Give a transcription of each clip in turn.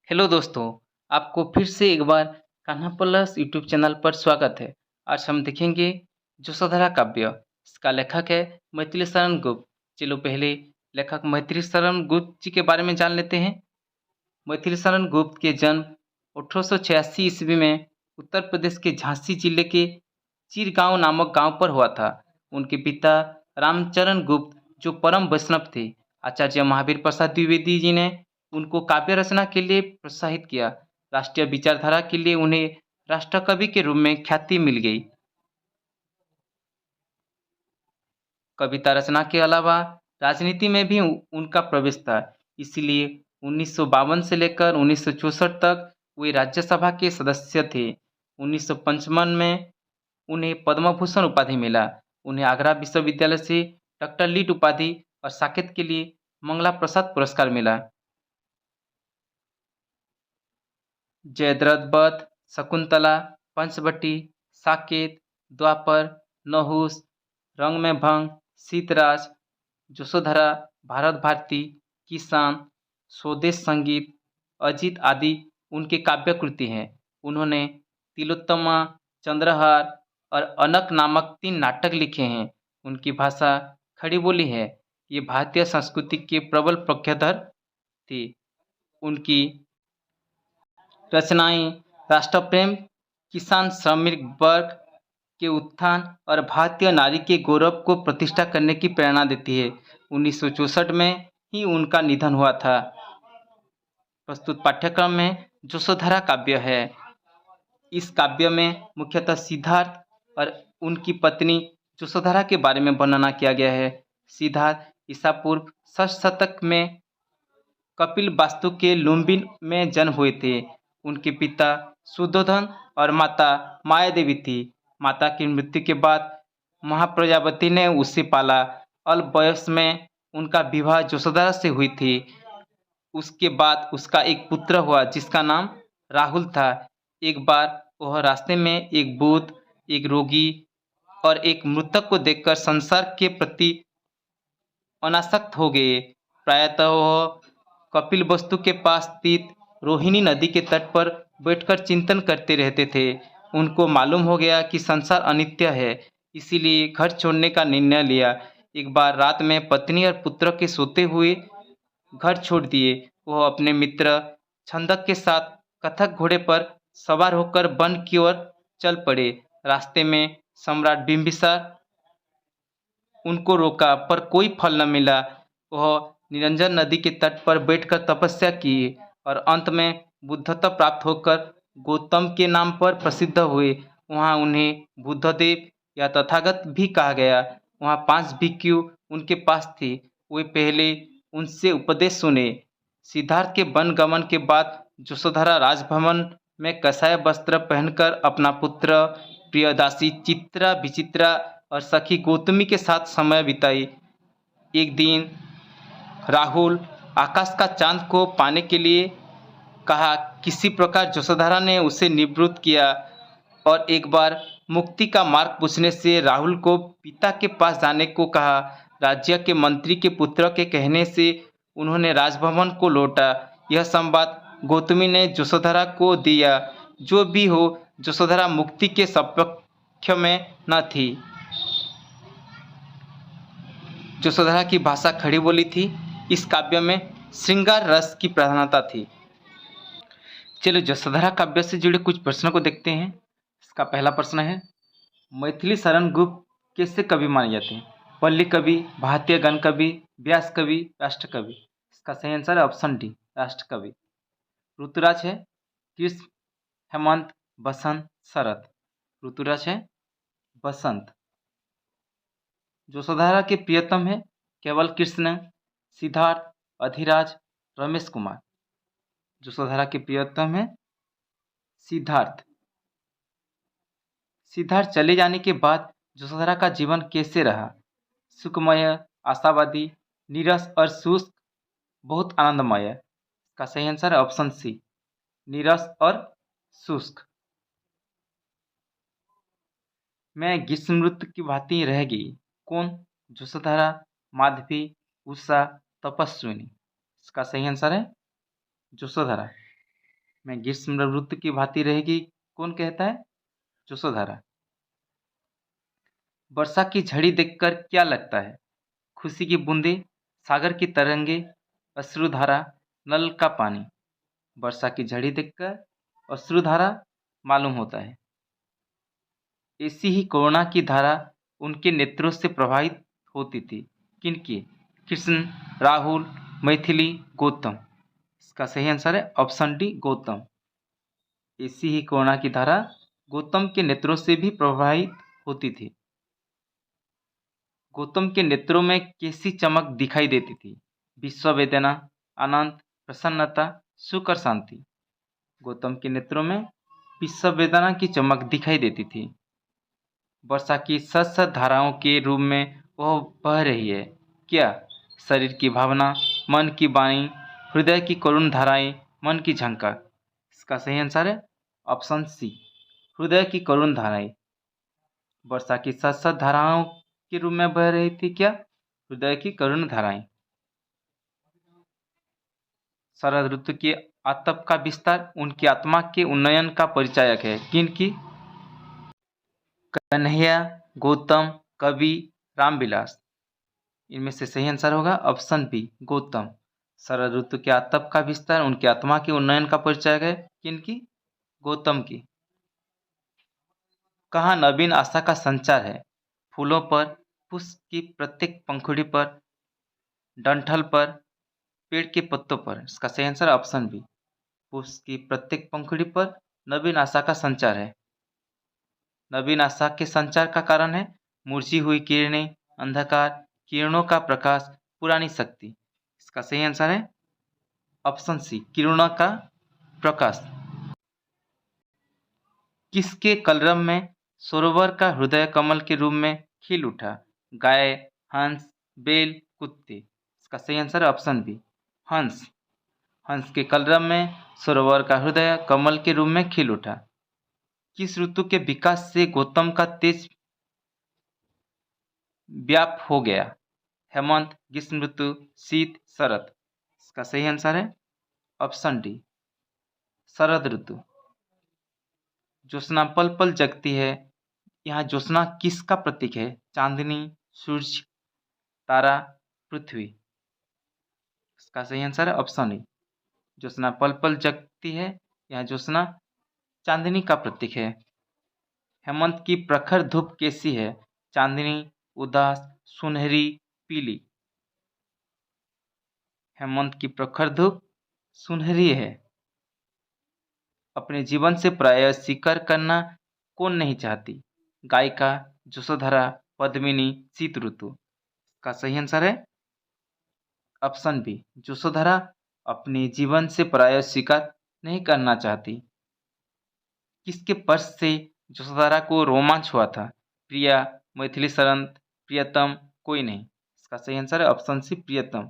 Hello दोस्तों, आपको फिर से एक बार कान्हा प्लस यूट्यूब चैनल पर स्वागत है। आज हम देखेंगे यशोधरा काव्य। इसका लेखक है मैथिली शरण गुप्त। चलो पहले लेखक मैथिली शरण गुप्त जी के बारे में जान लेते हैं। मैथिली शरण गुप्त के जन्म 1886 ईस्वी में उत्तर प्रदेश के झांसी जिले के चिरगांव नामक गांव पर हुआ था। उनके पिता रामचरण गुप्त जो परम वैष्णव थे, आचार्य महावीर प्रसाद द्विवेदी जी ने उनको काव्य रचना के लिए प्रोत्साहित किया। राष्ट्रीय विचारधारा के लिए उन्हें राष्ट्रकवि के रूप में ख्याति मिल गई। कविता रचना के अलावा राजनीति में भी उनका प्रवेश था। इसीलिए 1952 से लेकर 1964 तक वे राज्यसभा के सदस्य थे। 1955 में उन्हें पद्म भूषण उपाधि मिला। उन्हें आगरा विश्वविद्यालय से डॉक्टर लीट उपाधि और साकेत के लिए मंगला प्रसाद पुरस्कार मिला। जयद्रथ वध, शकुंतला, पंचवटी, साकेत, द्वापर, नहुस, रंग में भंग, शीतराज, यशोधरा, भारत भारती, किसान, स्वदेश संगीत, अजीत आदि उनके काव्य कृति हैं। उन्होंने तिलोत्तमा, चंद्रहार और अनक नामक 3 नाटक लिखे हैं। उनकी भाषा खड़ी बोली है। ये भारतीय संस्कृति के प्रबल पक्षधर थे। उनकी रचनाएं राष्ट्रप्रेम, किसान श्रमिक वर्ग के उत्थान और भारतीय नारी के गौरव को प्रतिष्ठा करने की प्रेरणा देती है। 1964 में ही उनका निधन हुआ था। प्रस्तुत पाठ्यक्रम में यशोधरा काव्य है। इस काव्य में मुख्यतः सिद्धार्थ और उनकी पत्नी यशोधरा के बारे में वर्णना किया गया है। सिद्धार्थ ईसा पूर्व 6 शतक में कपिल वास्तु के लुम्बिनी में जन्म हुए थे। उनके पिता सुद्धोधन और माता माया देवी थी। माता की मृत्यु के बाद महाप्रजापति ने उसे पाला। अल्प वयस में उनका विवाह यशोधरा से हुई थी। उसके बाद उसका एक पुत्र हुआ जिसका नाम राहुल था। एक बार वह रास्ते में एक भूत, एक रोगी और एक मृतक को देखकर संसार के प्रति अनासक्त हो गए। प्रायतः वह कपिल वस्तु के पास स्थित रोहिणी नदी के तट पर बैठकर चिंतन करते रहते थे। उनको मालूम हो गया कि संसार अनित्य है, इसीलिए घर छोड़ने का निर्णय लिया। एक बार रात में पत्नी और पुत्र के सोते हुए घर छोड़ दिए। वह अपने मित्र छंदक के साथ कथक घोड़े पर सवार होकर वन की ओर चल पड़े। रास्ते में सम्राट बिंबिसार उनको रोका पर कोई फल न मिला। वह निरंजन नदी के तट पर बैठकर तपस्या की और अंत में बुद्धत्व प्राप्त होकर गौतम के नाम पर प्रसिद्ध हुए। वहाँ उन्हें बुद्धदेव या तथागत भी कहा गया। वहाँ 5 भिक्षु उनके पास थे। वे पहले उनसे उपदेश सुने। सिद्धार्थ के वन गमन के बाद यशोधरा राजभवन में कसाय वस्त्र पहनकर अपना पुत्र, प्रियदासी चित्रा विचित्रा और सखी गौतमी के साथ समय बिताई। एक दिन राहुल आकाश का चांद को पाने के लिए कहा। किसी प्रकार यशोधरा ने उसे निवृत्त किया और एक बार मुक्ति का मार्ग पूछने से राहुल को पिता के पास जाने को कहा। राज्य के मंत्री के पुत्र के कहने से उन्होंने राजभवन को लौटा। यह संवाद गौतमी ने यशोधरा को दिया। जो भी हो, यशोधरा मुक्ति के सपक्ष में न थी। यशोधरा की भाषा खड़ी बोली थी। इस काव्य में श्रृंगार रस की प्रधानता थी। चलो यशोधरा काव्य से जुड़े कुछ प्रश्नों को देखते हैं। इसका पहला प्रश्न है, मैथिली शरण गुप्त कैसे कवि माने जाते हैं? पल्ली कवि, भारतीय गण कवि, व्यास कवि, राष्ट्र कवि। इसका सही आंसर है ऑप्शन डी, राष्ट्र कवि। ऋतुराज है ग्रीष्म, हेमंत, बसंत, शरद। ऋतुराज है बसंत। यशोधरा के प्रियतम है केवल कृष्ण, सिद्धार्थ, अधिराज, रमेश कुमार। यशोधरा के प्रियतम है सिद्धार्थ। सिद्धार्थ चले जाने के बाद यशोधरा का जीवन कैसे रहा? सुखमय, आशावादी, नीरस और शुष्क, बहुत आनंदमय। इसका सही आंसर है ऑप्शन सी, नीरस और शुष्क। मैं ग्रीष्म ऋतु की भांति रह गई। कौन? यशोधरा, माधवी, उषा, तपस्विनी। इसका सही आंसर है यशोधरा। में ग्रीष्म ऋतु की भांति रहेगी, कौन कहता है? यशोधरा। वर्षा की झड़ी देखकर क्या लगता है? खुशी की बूंदें, सागर की तरंगे, अश्रुधारा, नल का पानी। वर्षा की झड़ी देखकर अश्रुधारा मालूम होता है। ऐसी ही करुणा की धारा उनके नेत्रों से प्रवाहित होती थी। किनकी? कृष्ण, राहुल, मैथिली, गौतम। इसका सही आंसर है ऑप्शन डी, गौतम। ऐसी ही करुणा की धारा गौतम के नेत्रों से भी प्रवाहित होती थी। गौतम के नेत्रों में कैसी चमक दिखाई देती थी? विश्व वेदना, आनंद, प्रसन्नता, सुख और शांति। गौतम के नेत्रों में विश्व वेदना की चमक दिखाई देती थी। वर्षा की सत धाराओं के रूप में वह बह रही है। क्या? शरीर की भावना, मन की वाणी, हृदय की करुण धाराएं, मन की झंकार। इसका सही आंसर है ऑप्शन सी, हृदय की करुण धाराएं। वर्षा की सत धाराओं के रूप में बह रही थी। क्या? हृदय की करुण धाराएं। शरद ऋतु के आतप का विस्तार उनकी आत्मा के उन्नयन का परिचायक है। किनकी? कन्हैया, गौतम, कवि, रामविलास। इनमें से सही आंसर होगा ऑप्शन बी, गौतम। शरद ऋतु के आतप का विस्तार उनकी आत्मा के उन्नयन का परिचायक है। किनकी? गौतम की। कहाँ नवीन आशा का संचार है? फूलों पर, पुष्प की प्रत्येक पंखुड़ी पर, डंठल पर, पेड़ के पत्तों पर। इसका सही आंसर ऑप्शन बी, पुष्प की प्रत्येक पंखुड़ी पर नवीन आशा का संचार है। नवीन आशा के संचार का कारण है मुरझी हुई किरणें, अंधकार, किरणों का प्रकाश, पुरानी शक्ति। इसका सही आंसर है ऑप्शन सी, किरणों का प्रकाश। किसके कलरव में सरोवर का हृदय कमल के रूप में खिल उठा? गाय, हंस, बेल, कुत्ते। इसका सही आंसर है ऑप्शन बी, हंस। हंस के कलरव में सरोवर का हृदय कमल के रूप में खिल उठा। किस ऋतु के विकास से गौतम का तेज व्याप हो गया? हेमंत, ग्रीष्म ऋतु, शीत, शरद। इसका सही आंसर है ऑप्शन डी, शरद ऋतु। ज्योत्सना पल पल जगती है। यहाँ ज्योत्सना किसका प्रतीक है? चांदनी, सूर्य, तारा, पृथ्वी। इसका सही आंसर है ऑप्शन ए, ज्योत्सना पल पल जगती है। यहाँ ज्योत्सना चांदनी का प्रतीक है। हेमंत की प्रखर धूप कैसी है? चांदनी, उदास, सुनहरी, पीली। हेमंत की प्रखर धूप सुनहरी है। अपने जीवन से प्रायः स्वीकार करना कौन नहीं चाहती? गायिका, यशोधरा, पद्मिनी, शीत ऋतु। का सही आंसर है ऑप्शन बी, यशोधरा अपने जीवन से प्रायः स्वीकार नहीं करना चाहती। किसके स्पर्श से यशोधरा को रोमांच हुआ था? प्रिया, मैथिली शरण, प्रियतम, कोई नहीं। इसका सही आंसर है ऑप्शन सी, प्रियतम।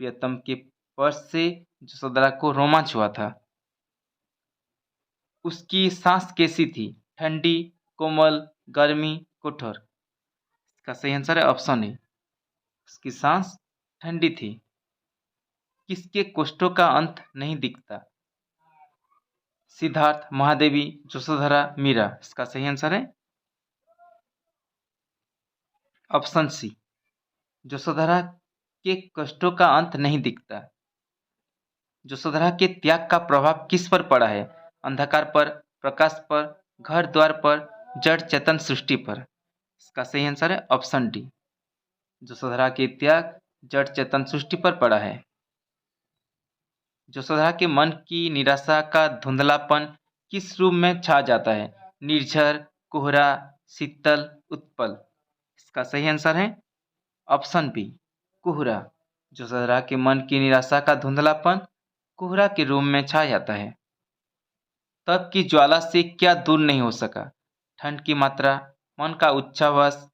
प्रियतम के स्पर्श से यशोधरा को रोमांच हुआ था। उसकी सांस कैसी थी? ठंडी, कोमल, गर्मी, कठोर। इसका सही आंसर है ऑप्शन ए, उसकी सांस ठंडी थी। किसके कष्टों का अंत नहीं दिखता? सिद्धार्थ, महादेवी, यशोधरा, मीरा। इसका सही आंसर है ऑप्शन सी, यशोधरा के कष्टों का अंत नहीं दिखता। यशोधरा के त्याग का प्रभाव किस पर पड़ा है? अंधकार पर, प्रकाश पर, घर द्वार पर, जड़ चेतन सृष्टि पर। इसका सही आंसर है ऑप्शन डी, यशोधरा के त्याग जड़ चेतन सृष्टि पर पड़ा है। यशोधरा के मन की निराशा का धुंधलापन किस रूप में छा जाता है? निर्झर, कोहरा, शीतल, उत्पल। इसका सही आंसर है ऑप्शन बी, कोहरा। यशोधरा के मन की निराशा का धुंधलापन कोहरा के रूप में छा जाता है। तप की ज्वाला से क्या दूर नहीं हो सका? ठंड की मात्रा, मन का उच्छ्वास,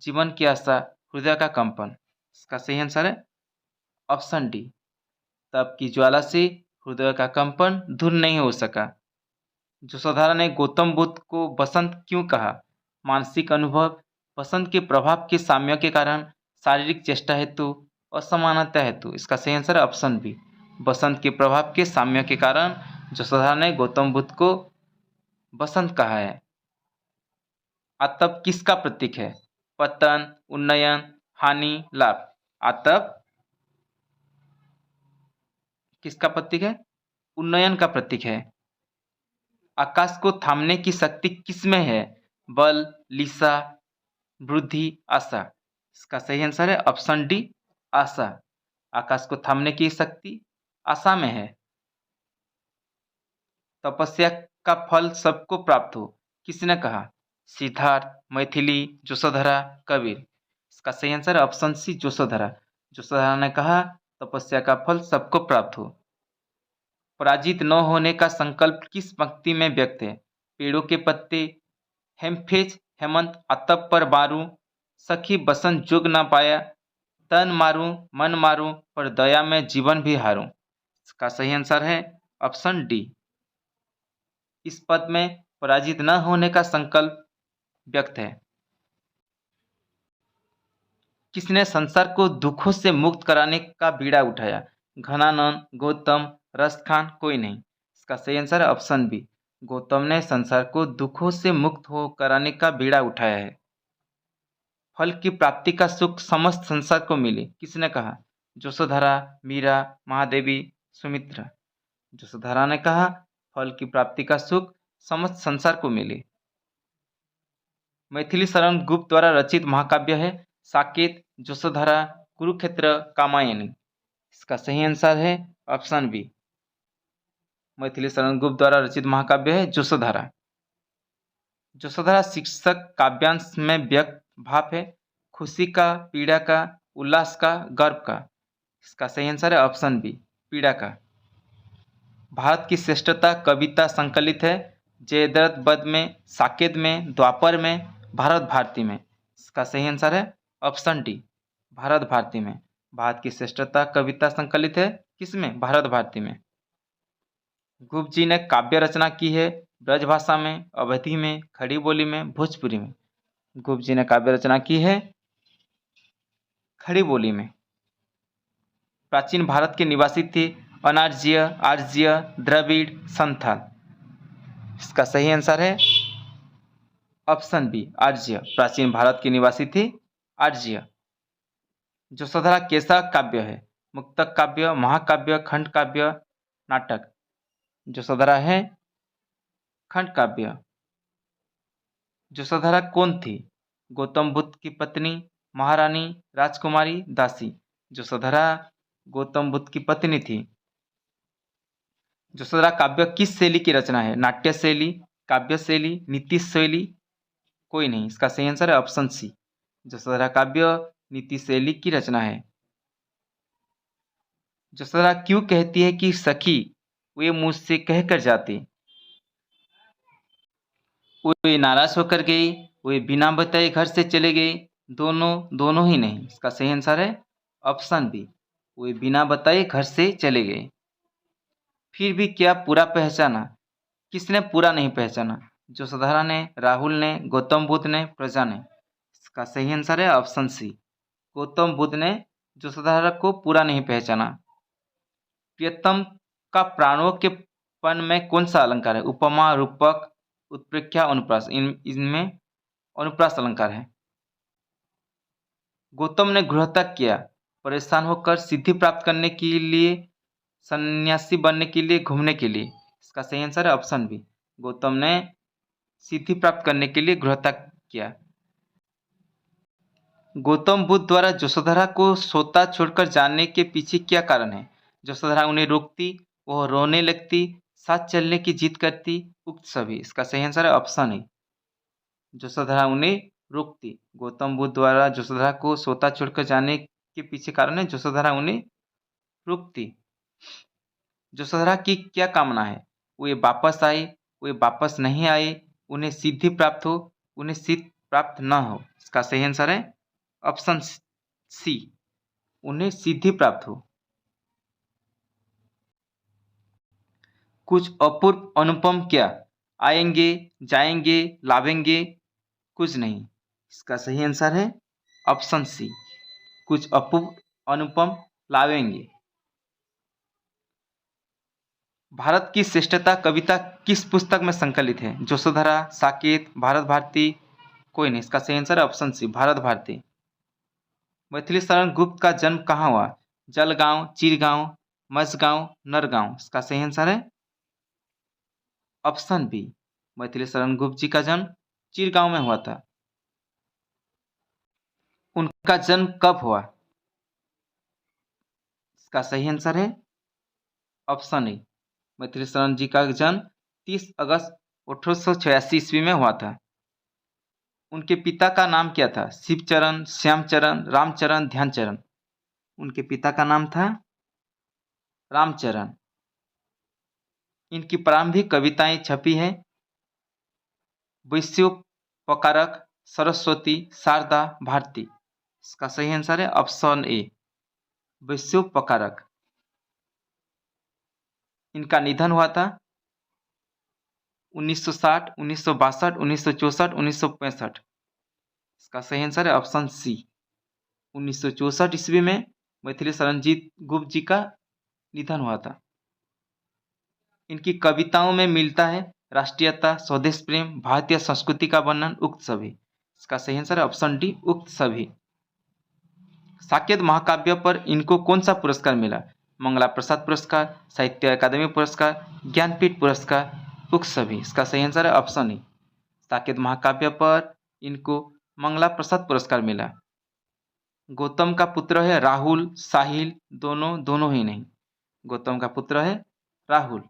जीवन की आशा, हृदय का कंपन। इसका सही आंसर है ऑप्शन डी, तप की ज्वाला से हृदय का कंपन दूर नहीं हो सका। यशोधरा ने गौतम बुद्ध को बसंत क्यों कहा? मानसिक अनुभव, बसंत के प्रभाव के साम्य के कारण, शारीरिक चेष्टा हेतु, असमानता हेतु। इसका सही आंसर है ऑप्शन बी, बसंत के प्रभाव के साम्य के कारण, यशोधरा ने गौतम बुद्ध को बसंत कहा है। आतप किसका प्रतीक है? पतन, उन्नयन, हानि, लाभ। आतप किसका प्रतीक है? उन्नयन का प्रतीक है। आकाश को थामने की शक्ति किसमें है? बल, लिसा, बुद्धि, आशा। इसका सही आंसर है ऑप्शन डी, आशा। आकाश को थामने की शक्ति आशा में है। तपस्या का फल सबको प्राप्त हो, किसने कहा? सिद्धार्थ, मैथिली, यशोधरा, कबीर। इसका सही आंसर है ऑप्शन सी, यशोधरा। यशोधरा ने कहा तपस्या का फल सबको प्राप्त हो। पराजित न होने का संकल्प किस पंक्ति में व्यक्त है? पेड़ों के पत्ते, हेमफेज, हेमंत, आतप पर मारूं, सखी बसंत जुग ना पाया, तन मारूं, मन मारूं, पर दया में जीवन भी हारूं। इसका सही आंसर है ऑप्शन डी। इस पद में पराजित न होने का संकल्प व्यक्त है। किसने संसार को दुखों से मुक्त कराने का बीड़ा उठाया? घनानंद, गौतम, रसखान, कोई नहीं। इसका सही आंसर है ऑप्शन बी। गौतम ने संसार को दुखों से मुक्त हो कराने का बीड़ा उठाया है। फल की प्राप्ति का सुख समस्त संसार को मिले, किसने कहा? यशोधरा, मीरा, महादेवी, सुमित्रा। यशोधरा ने कहा फल की प्राप्ति का सुख समस्त संसार को मिले। मैथिली शरण गुप्त द्वारा रचित महाकाव्य है साकेत, यशोधरा, कुरुक्षेत्र, कामायनी। इसका सही आंसर है ऑप्शन बी। मैथिली शरण गुप्त द्वारा रचित महाकाव्य है यशोधरा। यशोधरा शीर्षक काव्यांश में व्यक्त भाव है खुशी का, पीड़ा का, उल्लास का, गर्व का। इसका सही आंसर है ऑप्शन बी, पीड़ा का। भारत की श्रेष्ठता कविता संकलित है जयद्रथ वध में, साकेत में, द्वापर में, भारत भारती में। इसका सही आंसर है ऑप्शन डी, भारत भारती में। भारत की श्रेष्ठता कविता संकलित है किसमें? भारत भारती में। गुप्त जी ने काव्य रचना की है ब्रजभाषा में, अवधी में, खड़ी बोली में, भोजपुरी में। गुप्त जी ने काव्य रचना की है खड़ी बोली में। प्राचीन भारत के निवासी थे अनार्य, आर्य, द्रविड़, संथाल। इसका सही आंसर है ऑप्शन बी, आर्य। प्राचीन भारत के निवासी थे आर्य। यशोधरा कैसा काव्य है? मुक्तक काव्य, महाकाव्य, खंड काव्य, नाटक। यशोधरा है खंड काव्य। यशोधरा कौन थी? गौतम बुद्ध की पत्नी, महारानी, राजकुमारी, दासी। यशोधरा गौतम बुद्ध की पत्नी थी। यशोधरा काव्य किस शैली की रचना है? नाट्य शैली, काव्य शैली, नीति शैली, कोई नहीं। इसका सही आंसर है ऑप्शन सी, यशोधरा काव्य नीति शैली की रचना है। यशोधरा क्यों कहती है कि सखी वे मुझसे कहकर जाती? वे नाराज होकर गई, वे बिना बताए घर से चले गए, दोनों ही नहीं। इसका सही आंसर है ऑप्शन बी, वे बिना बताए घर से चले गए। फिर भी क्या पूरा पहचाना? किसने पूरा नहीं पहचाना? यशोधरा ने, राहुल ने, गौतम बुद्ध ने, प्रजा ने। इसका सही आंसर है ऑप्शन सी, गौतम बुद्ध ने यशोधरा को पूरा नहीं पहचाना। प्रियतम का प्राणों के पन में कौन सा अलंकार है? उपमा, रूपक, उत्प्रेक्षा, अनुप्रास। इनमें अनुप्रास अलंकार है। गौतम ने गृहत्याग किया परेशान होकर, सिद्धि प्राप्त करने के लिए, सन्यासी बनने के लिए, घूमने के लिए। इसका सही आंसर है ऑप्शन बी, गौतम ने सिद्धि प्राप्त करने के लिए गृहत्याग किया। गौतम बुद्ध द्वारा यशोधरा को सोता छोड़कर जाने के पीछे क्या कारण है? यशोधरा उन्हें रोकती, वह रोने लगती, साथ चलने की जिद करती, उक्त सभी। इसका सही आंसर है ऑप्शन ए, यशोधरा उन्हें रोकती। गौतम बुद्ध द्वारा यशोधरा को सोता छोड़कर जाने के पीछे कारण है यशोधरा उन्हें रोकती। यशोधरा की क्या कामना है? वे वापस आए, वे वापस नहीं आए, उन्हें सिद्धि प्राप्त हो, उन्हें सिद्ध प्राप्त न हो। इसका सही आंसर है ऑप्शन सी, उन्हें सिद्धि प्राप्त हो। कुछ अपूर्व अनुपम क्या? आएंगे, जाएंगे, लावेंगे, कुछ नहीं। इसका सही आंसर है ऑप्शन सी, कुछ अपूर्व अनुपम लावेंगे। भारत की श्रेष्ठता कविता किस पुस्तक में संकलित है? यशोधरा, साकेत, भारत भारती? कोई नहीं। इसका सही आंसर है ऑप्शन सी, भारत भारती। मैथिली शरण गुप्त का जन्म कहाँ हुआ? जलगांव, चिरगांव, मझगांव, नरगांव? इसका सही आंसर है ऑप्शन बी, मैथिली शरण गुप्त जी का जन्म चिरगांव में हुआ था। उनका जन्म कब हुआ? इसका सही आंसर है ऑप्शन ए, मैथिली शरण जी का जन्म 30 अगस्त 1886 ईस्वी में हुआ था। उनके पिता का नाम क्या था? शिवचरण, श्यामचरण, रामचरण, ध्यानचरण? उनके पिता का नाम था रामचरण। इनकी प्रारंभिक कविताएं छपी है वैश्योपकारक, सरस्वती, शारदा, भारती? इसका सही आंसर है ऑप्शन ए, वैश्योपकारक। इनका निधन हुआ था 1960, 1962, 1964, 1965? इसका सही आंसर है ऑप्शन सी, 1964 ईस्वी में मैथिली शरणजीत गुप्त जी का निधन हुआ था। इनकी कविताओं में मिलता है राष्ट्रीयता, स्वदेश प्रेम, भारतीय संस्कृति का वर्णन, उक्त सभी? इसका सही आंसर है ऑप्शन डी, उक्त सभी। साकेत महाकाव्य पर इनको कौन सा पुरस्कार मिला? मंगला प्रसाद पुरस्कार, साहित्य अकादमी पुरस्कार, ज्ञानपीठ पुरस्कार, उक्त सभी? इसका सही आंसर है ऑप्शन ए, साकेत महाकाव्य पर इनको मंगला प्रसाद पुरस्कार मिला। गौतम का पुत्र है राहुल, साहिल, दोनों ही नहीं। गौतम का पुत्र है राहुल।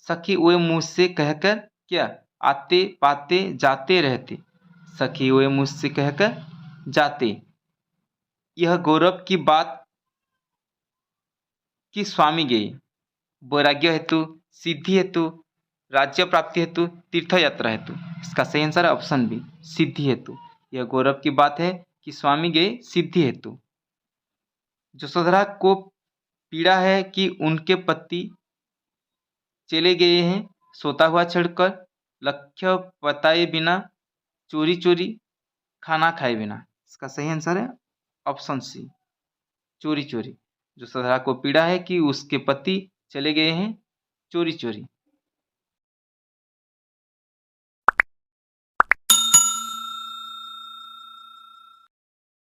सखी वे मुझसे कहकर क्या? आते पाते जाते रहते। सखी वे मुझसे कहकर जाते। यह गौरव की बात कि स्वामी गए, वैराग्य हेतु, सिद्धि हेतु, राज्य प्राप्ति हेतु, तीर्थ यात्रा हेतु? इसका सही आंसर है ऑप्शन बी, सिद्धि हेतु। यह गौरव की बात है कि स्वामी गए सिद्धि हेतु। यशोधरा को पीड़ा है कि उनके पति चले गए हैं सोता हुआ छेड़कर, लक्ष्य बताए बिना, चोरी चोरी, खाना खाए बिना? इसका सही आंसर है ऑप्शन सी, चोरी चोरी। यशोधरा को पीड़ा है कि उसके पति चले गए हैं चोरी चोरी।